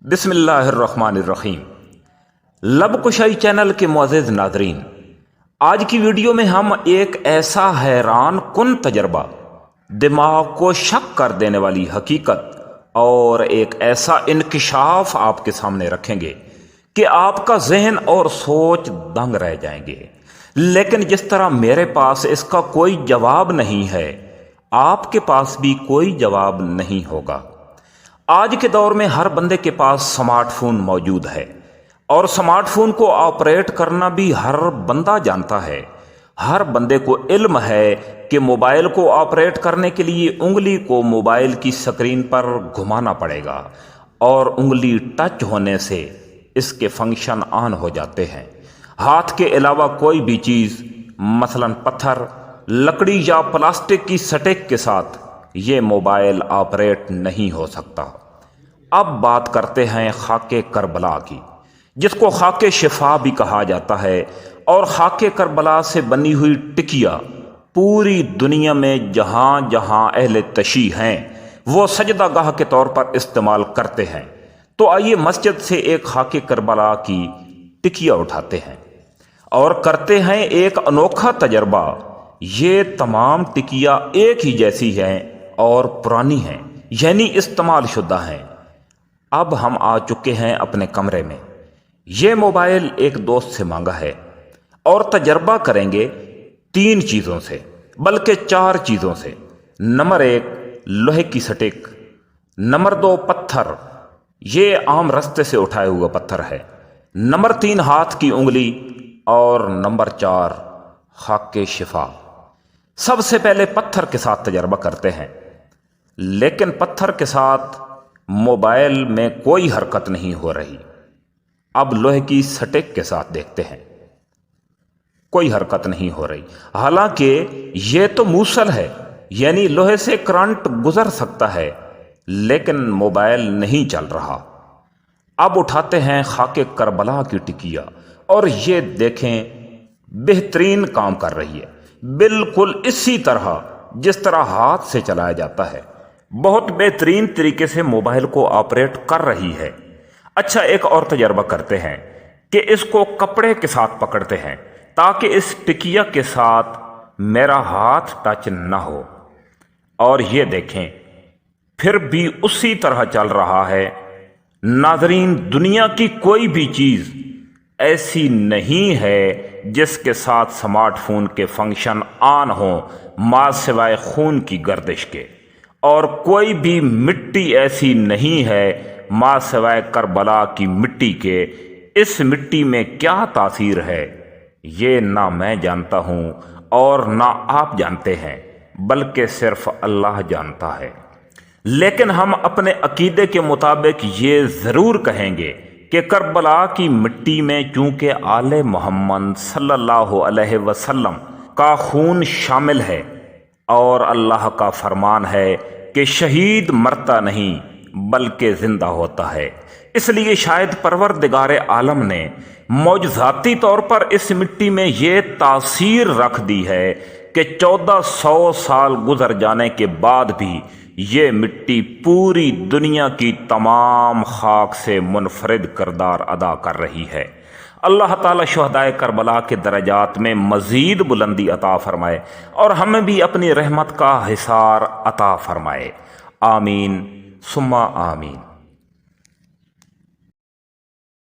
बिस्मिल्लाहिर्रहमानिर्रहीम। लब कुशाई चैनल के मुअज़्ज़िज़ नाज़रीन, आज की वीडियो में हम एक ऐसा हैरान कुन तजर्बा, दिमाग को शक कर देने वाली हकीकत और एक ऐसा इंकिशाफ आपके सामने रखेंगे कि आपका जहन और सोच दंग रह जाएंगे। लेकिन जिस तरह मेरे पास इसका कोई जवाब नहीं है, आपके पास भी कोई जवाब नहीं होगा। आज के दौर में हर बंदे के पास स्मार्टफोन मौजूद है और स्मार्टफोन को ऑपरेट करना भी हर बंदा जानता है। हर बंदे को इल्म है कि मोबाइल को ऑपरेट करने के लिए उंगली को मोबाइल की स्क्रीन पर घुमाना पड़ेगा और उंगली टच होने से इसके फंक्शन ऑन हो जाते हैं। हाथ के अलावा कोई भी चीज़, मसलन पत्थर, लकड़ी या प्लास्टिक की स्टिक के साथ ये मोबाइल ऑपरेट नहीं हो सकता। अब बात करते हैं खाके करबला की, जिसको खाके शिफा भी कहा जाता है। और खाके करबला से बनी हुई टिकिया पूरी दुनिया में जहां जहां अहले तशी हैं वो सजदागाह के तौर पर इस्तेमाल करते हैं। तो आइए मस्जिद से एक खाके करबला की टिकिया उठाते हैं और करते हैं एक अनोखा तजर्बा। ये तमाम टिकिया एक ही जैसी हैं और पुरानी हैं, यानी इस्तेमाल शुदा हैं। अब हम आ चुके हैं अपने कमरे में। ये मोबाइल एक दोस्त से मांगा है और तजर्बा करेंगे 3 चीज़ों से, बल्कि 4 चीज़ों से। नंबर 1 लोहे की स्टिक, नंबर 2 पत्थर, ये आम रास्ते से उठाए हुआ पत्थर है, नंबर 3 हाथ की उंगली और नंबर 4 खाके शिफा। सबसे पहले पत्थर के साथ तजर्बा करते हैं, लेकिन पत्थर के साथ मोबाइल में कोई हरकत नहीं हो रही। अब लोहे की स्टिक के साथ देखते हैं, कोई हरकत नहीं हो रही। हालांकि ये तो मूसल है, यानी लोहे से करंट गुजर सकता है, लेकिन मोबाइल नहीं चल रहा। अब उठाते हैं खाके करबला की टिकिया और ये देखें, बेहतरीन काम कर रही है, बिल्कुल इसी तरह जिस तरह हाथ से चलाया जाता है। बहुत बेहतरीन तरीके से मोबाइल को ऑपरेट कर रही है। अच्छा, एक और तजर्बा करते हैं कि इसको कपड़े के साथ पकड़ते हैं ताकि इस टिकिया के साथ मेरा हाथ टच ना हो। और ये देखें, फिर भी उसी तरह चल रहा है। नाजरीन, दुनिया की कोई भी चीज़ ऐसी नहीं है जिसके साथ स्मार्टफोन के फंक्शन ऑन हो मा सिवाय खून की गर्दिश के। और कोई भी मिट्टी ऐसी नहीं है मा सिवाय करबला की मिट्टी के। इस मिट्टी में क्या तासीर है ये ना मैं जानता हूँ और ना आप जानते हैं, बल्कि सिर्फ अल्लाह जानता है। लेकिन हम अपने अकीदे के मुताबिक ये ज़रूर कहेंगे कि करबला की मिट्टी में चूँकि आले मोहम्मद सल्लल्लाहु अलैहि वसल्लम का खून शामिल है और अल्लाह का फरमान है कि शहीद मरता नहीं बल्कि जिंदा होता है, इसलिए शायद परवरदिगार आलम ने मौजज़ाती तौर पर इस मिट्टी में ये तासीर रख दी है कि 1400 साल गुजर जाने के बाद भी ये मिट्टी पूरी दुनिया की तमाम खाक से मुनफरिद किरदार अदा कर रही है। अल्लाह ताला शुहदाए करबला के दरजात में मज़ीद बुलंदी अता फरमाए और हमें भी अपनी रहमत का हिसार अता फरमाए। आमीन सुम्मा आमीन।